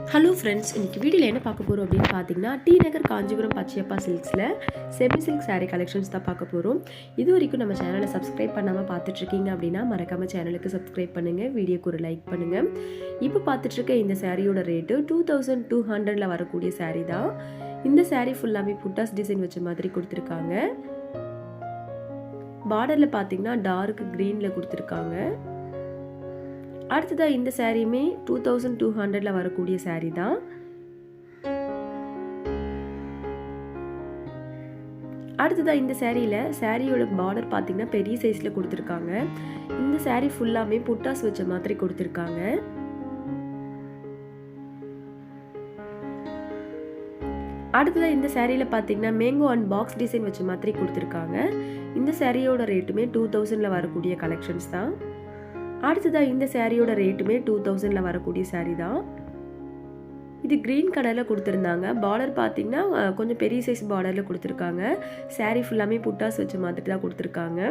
Hello friends, இன்றைக்கி வீடியோவில் என்ன பார்க்க போகிறோம் அப்படின்னு பார்த்தீங்கன்னா, டி நகர் காஞ்சிபுரம் பச்சையப்பா சில்க்ஸில் செமி சில்க் சாரீ கலெக்ஷன்ஸ் தான் பார்க்க போகிறோம். இது வரைக்கும் நம்ம சேனலை சப்ஸ்கிரைப் பண்ணாமல் பார்த்துட்ருக்கீங்க அப்படின்னா மறக்காமல் சேனலுக்கு சப்ஸ்கிரைப் பண்ணுங்கள், வீடியோக்கு ஒரு லைக் பண்ணுங்கள். இப்போ பார்த்துட்ருக்க இந்த சாரியோட ரேட்டு 2200 வரக்கூடிய சாரீ தான். இந்த சாரீ ஃபுல்லாகவே புட்டாஸ் டிசைன் வச்ச மாதிரி கொடுத்துருக்காங்க. பார்டரில் பார்த்தீங்கன்னா டார்க் க்ரீனில் கொடுத்துருக்காங்க. அடுத்ததாக இந்த சாரியுமே 2200 வரக்கூடிய சாரீ தான். அடுத்ததாக இந்த சாரியில் சாரியோட பார்டர் பார்த்தீங்கன்னா பெரிய சைஸில் கொடுத்துருக்காங்க. இந்த சாரீ ஃபுல்லாமே புட்டாஸ் வச்ச மாதிரி கொடுத்துருக்காங்க. அடுத்ததாக இந்த சாரியில் பார்த்தீங்கன்னா மேங்கோ அண்ட் பாக்ஸ் டிசைன் வச்ச மாதிரி கொடுத்துருக்காங்க. இந்த சாரியோட ரேட்டுமே 2000 வரக்கூடிய கலெக்ஷன்ஸ் தான். அடுத்ததாக இந்த சாரியோட ரேட்டுமே 2000 வரக்கூடிய சாரீ தான். இது க்ரீன் கலரில் கொடுத்துருந்தாங்க. பார்டர் பார்த்தீங்கன்னா கொஞ்சம் பெரிய சைஸ் பார்டரில் கொடுத்துருக்காங்க. சாரீ ஃபுல்லாமே புட்டாஸ் வச்ச மாதிரி தான் கொடுத்துருக்காங்க.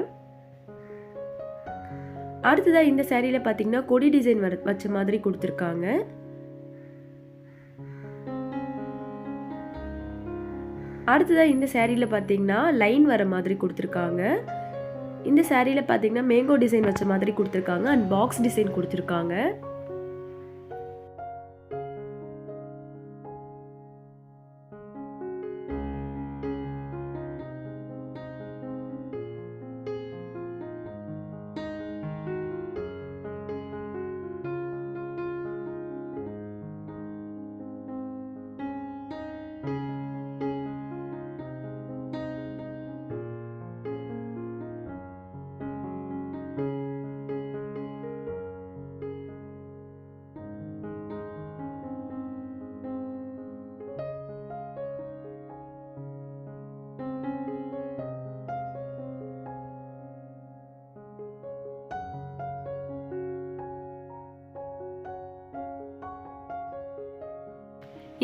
அடுத்ததாக இந்த சாரியில் பார்த்தீங்கன்னா கொடி டிசைன் வச்ச மாதிரி கொடுத்துருக்காங்க. அடுத்ததாக இந்த சாரியில் பார்த்தீங்கன்னா லைன் வர மாதிரி கொடுத்துருக்காங்க. இந்த சாரியில் பார்த்தீங்கன்னா மேங்கோ டிசைன் வச்ச மாதிரி கொடுத்துருக்காங்க அண்ட் பாக்ஸ் டிசைன் கொடுத்துருக்காங்க.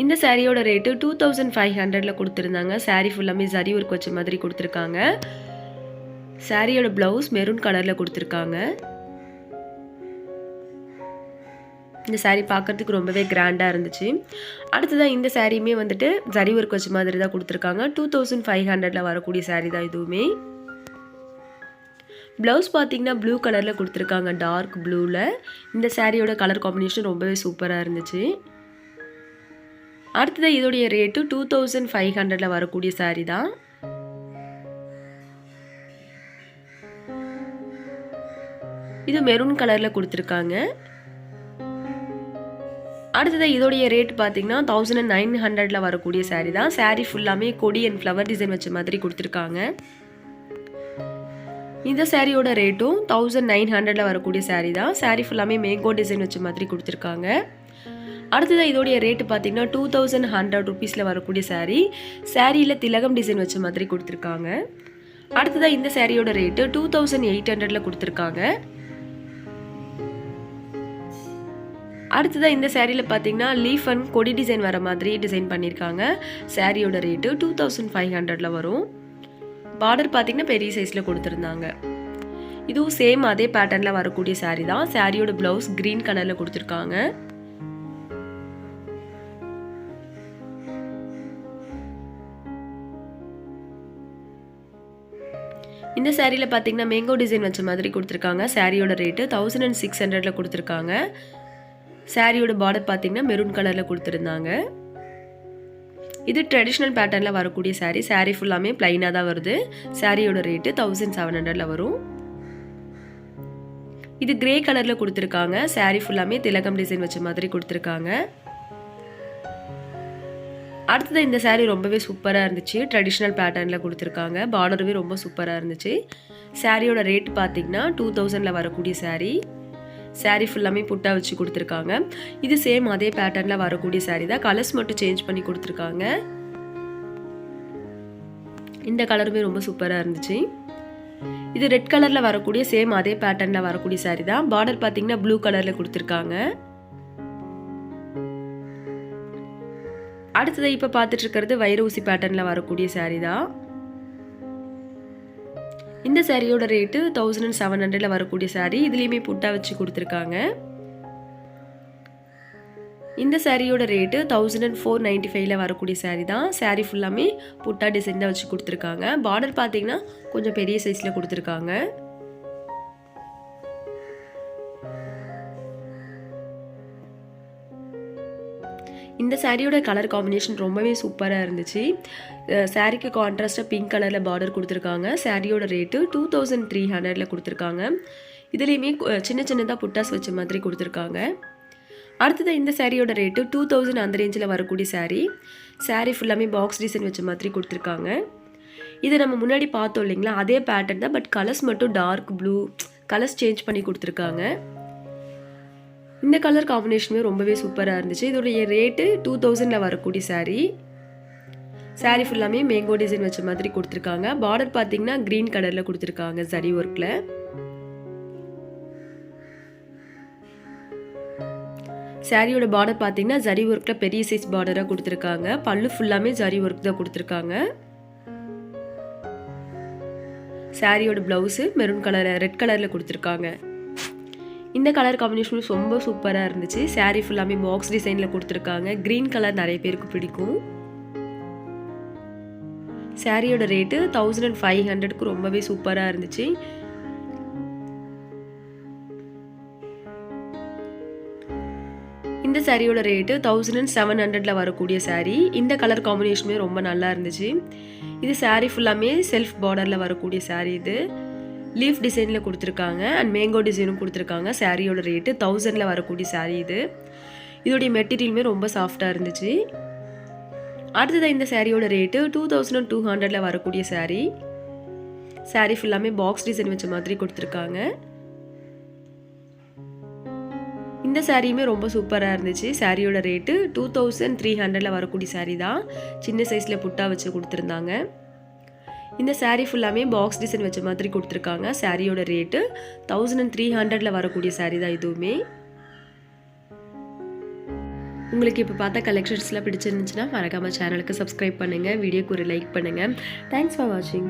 இந்த சாரியோட ரேட்டு 2500 கொடுத்துருந்தாங்க. சாரீ ஃபுல்லாமே ஜரி ஒர்க் வச்ச மாதிரி கொடுத்துருக்காங்க. சாரியோட பிளவுஸ் மெரூன் கலரில் கொடுத்துருக்காங்க. இந்த சாரீ பார்க்கறதுக்கு ரொம்பவே கிராண்டாக இருந்துச்சு. அடுத்ததான் இந்த சாரியுமே வந்துட்டு ஜரி ஒர்க் வச்ச மாதிரி தான் கொடுத்துருக்காங்க. 2500 வரக்கூடிய சாரீ தான் இதுவுமே. ப்ளவுஸ் பார்த்தீங்கன்னா ப்ளூ கலரில் கொடுத்துருக்காங்க, டார்க் ப்ளூவில். இந்த சாரியோட கலர் காம்பினேஷன் ரொம்பவே சூப்பராக இருந்துச்சு. அடுத்ததாக இதோடைய ரேட்டு 2500 வரக்கூடிய சாரீ தான். இது மெரூன் கலரில் கொடுத்துருக்காங்க. அடுத்ததாக இதோடைய ரேட் பார்த்தீங்கன்னா 1900 வரக்கூடிய சாரீ தான். சாரீ ஃபுல்லாமே கொடி அண்ட் ஃப்ளவர் டிசைன் வச்ச மாதிரி கொடுத்துருக்காங்க. இந்த சாரியோட ரேட்டும் 1900 வரக்கூடிய சாரீ தான். சாரீ ஃபுல்லாமே மேங்கோ டிசைன் வச்ச மாதிரி கொடுத்துருக்காங்க. அடுத்ததாக இதோடைய ரேட்டு பார்த்தீங்கன்னா 2100 ருபீஸில் வரக்கூடிய சாரீ. சாரியில் திலகம் டிசைன் வச்ச மாதிரி கொடுத்துருக்காங்க. அடுத்ததாக இந்த சாரியோட ரேட்டு 2800 கொடுத்துருக்காங்க. அடுத்ததாக இந்த சாரியில் பார்த்தீங்கன்னா லீஃப் அண்ட் கொடி டிசைன் வர மாதிரி டிசைன் பண்ணியிருக்காங்க. சாரியோட ரேட்டு 2500 வரும். பார்டர் பார்த்தீங்கன்னா பெரிய சைஸில் கொடுத்துருந்தாங்க. இதுவும் சேம் அதே பேட்டர்னில் வரக்கூடிய சாரீ தான். சாரியோட ப்ளவுஸ் க்ரீன் கலரில் கொடுத்துருக்காங்க. இந்த சாரியில் பார்த்தீங்கன்னா மேங்கோ டிசைன் வச்ச மாதிரி கொடுத்துருக்காங்க. சாரியோட ரேட்டு 1600 கொடுத்துருக்காங்க. சாரியோட பார்டர் பார்த்தீங்கன்னா மெரூன் கலரில் கொடுத்துருந்தாங்க. இது ட்ரெடிஷ்னல் பேட்டர்னில் வரக்கூடிய சாரீ. சாரீ ஃபுல்லாமே பிளைனாக தான் வருது. சாரியோட ரேட்டு 1700 வரும். இது கிரே கலரில் கொடுத்துருக்காங்க. சாரீ ஃபுல்லாமே திலகம் டிசைன் வச்ச மாதிரி கொடுத்துருக்காங்க. அடுத்தது இந்த சாரீ ரொம்பவே சூப்பராக இருந்துச்சு. ட்ரெடிஷ்னல் பேட்டர்னில் கொடுத்துருக்காங்க. பார்டருமே ரொம்ப சூப்பராக இருந்துச்சு. சாரியோட ரேட் பார்த்தீங்கன்னா 2000 வரக்கூடிய சாரீ. சாரீ ஃபுல்லாமே புட்டா வச்சு கொடுத்துருக்காங்க. இது சேம் அதே பேட்டர்னில் வரக்கூடிய சாரீ தான். கலர்ஸ் மட்டும் சேஞ்ச் பண்ணி கொடுத்துருக்காங்க. இந்த கலருமே ரொம்ப சூப்பராக இருந்துச்சு. இது ரெட் கலரில் வரக்கூடிய சேம் அதே பேட்டர்னில் வரக்கூடிய சாரீ தான். பார்டர் பார்த்தீங்கன்னா ப்ளூ கலரில் கொடுத்துருக்காங்க. அடுத்தது இப்போ பார்த்துட்டு இருக்கிறது வைர ஊசி பேட்டர்னில் வரக்கூடிய சாரீ தான். இந்த சாரியோட ரேட்டு 1700 வரக்கூடிய சாரீ. இதுலேயுமே புட்டா வச்சு கொடுத்துருக்காங்க. இந்த சாரியோட ரேட்டு 1495ல வரக்கூடிய சாரீ தான். சாரீ ஃபுல்லாமே புட்டா டிசைன் தான் வச்சு கொடுத்துருக்காங்க. பார்டர் பார்த்தீங்கன்னா கொஞ்சம் பெரிய சைஸில் கொடுத்துருக்காங்க. இந்த சாரியோட கலர் காம்பினேஷன் ரொம்பவே சூப்பராக இருந்துச்சு. சாரிக்கு கான்ட்ராஸ்டாக பிங்க் கலரில் பார்டர் கொடுத்துருக்காங்க. சாரியோட ரேட்டு 2300ல கொடுத்துருக்காங்க. இதுலேயுமே சின்ன சின்னதாக புட்டாஸ் வச்ச மாதிரி கொடுத்துருக்காங்க. அடுத்தது இந்த சாரியோட ரேட்டு 2000 அந்த ரேஞ்சில் வரக்கூடிய சாரீ. சாரீ ஃபுல்லாமே பாக்ஸ் டிசைன் வச்ச மாதிரி கொடுத்துருக்காங்க. இதை நம்ம முன்னாடி பார்த்தோம் இல்லைங்களா, அதே பேட்டர்ன் தான். பட் கலர்ஸ் மட்டும் டார்க் ப்ளூ கலர்ஸ் சேஞ்ச் பண்ணி கொடுத்துருக்காங்க. இந்த கலர் காம்பினேஷனுமே ரொம்பவே சூப்பராக இருந்துச்சு. இதோடைய ரேட்டு 2000ல வரக்கூடிய சாரீ. சாரீ ஃபுல்லாமே மேங்கோ டிசைன் வச்ச மாதிரி கொடுத்துருக்காங்க. பார்டர் பார்த்தீங்கன்னா க்ரீன் கலரில் கொடுத்துருக்காங்க ஜரி ஒர்க்கில். சாரியோட பார்டர் பார்த்தீங்கன்னா ஜரி ஒர்க்கில் பெரிய சைஸ் பார்டராக கொடுத்துருக்காங்க. பல்லு ஃபுல்லாமே ஜரி ஒர்க் தான் கொடுத்துருக்காங்க. சாரியோட ப்ளவுஸு மெரூன் கலர் ரெட் கலரில் கொடுத்துருக்காங்க. இந்த கலர் காம்பினேஷன் ரொம்ப சூப்பராக இருந்துச்சு. சாரீ ஃபுல்லாமே பாக்ஸ் டிசைனில் கொடுத்துருக்காங்க. க்ரீன் கலர் நிறைய பேருக்கு பிடிக்கும். சாரியோட ரேட்டு 1500க்கு ரொம்பவே சூப்பராக இருந்துச்சு. இந்த சாரியோட ரேட்டு 1700ல வரக்கூடிய சாரீ. இந்த கலர் காம்பினேஷனுமே ரொம்ப நல்லா இருந்துச்சு. இது சாரீ ஃபுல்லாமே செல்ஃப் பார்டரில் வரக்கூடிய சாரீ. இது லீஃப் டிசைனில் கொடுத்துருக்காங்க அண்ட் மேங்கோ டிசைனும் கொடுத்துருக்காங்க. சாரியோட ரேட்டு 1000ல வரக்கூடிய சாரீ இது. இதோடைய மெட்டீரியலுமே ரொம்ப சாஃப்டாக இருந்துச்சு. அடுத்தது இந்த சாரியோட ரேட்டு 2200ல வரக்கூடிய சாரீ. சாரீ ஃபுல்லாமே பாக்ஸ் டிசைன் வச்ச மாதிரி கொடுத்துருக்காங்க. இந்த சாரியுமே ரொம்ப சூப்பராக இருந்துச்சு. சாரியோட ரேட்டு 2300ல வரக்கூடிய சாரீ தான். சின்ன சைஸில் புட்டா வச்சு கொடுத்துருந்தாங்க. இந்த சாரீ ஃபுல்லாமே பாக்ஸ் டிசைன் வச்ச மாதிரி கொடுத்துருக்காங்க. சாரியோட ரேட்டு 1300ல வரக்கூடிய சாரீ தான் இதுவுமே. உங்களுக்கு இப்போ பார்த்த கலெக்ஷன்ஸ்லாம் பிடிச்சிருந்துச்சுன்னா மறக்காமல் சேனலுக்கு சப்ஸ்கிரைப் பண்ணுங்கள். வீடியோக்கு ஒரு லைக் பண்ணுங்கள். தேங்க்ஸ் ஃபார் வாட்சிங்.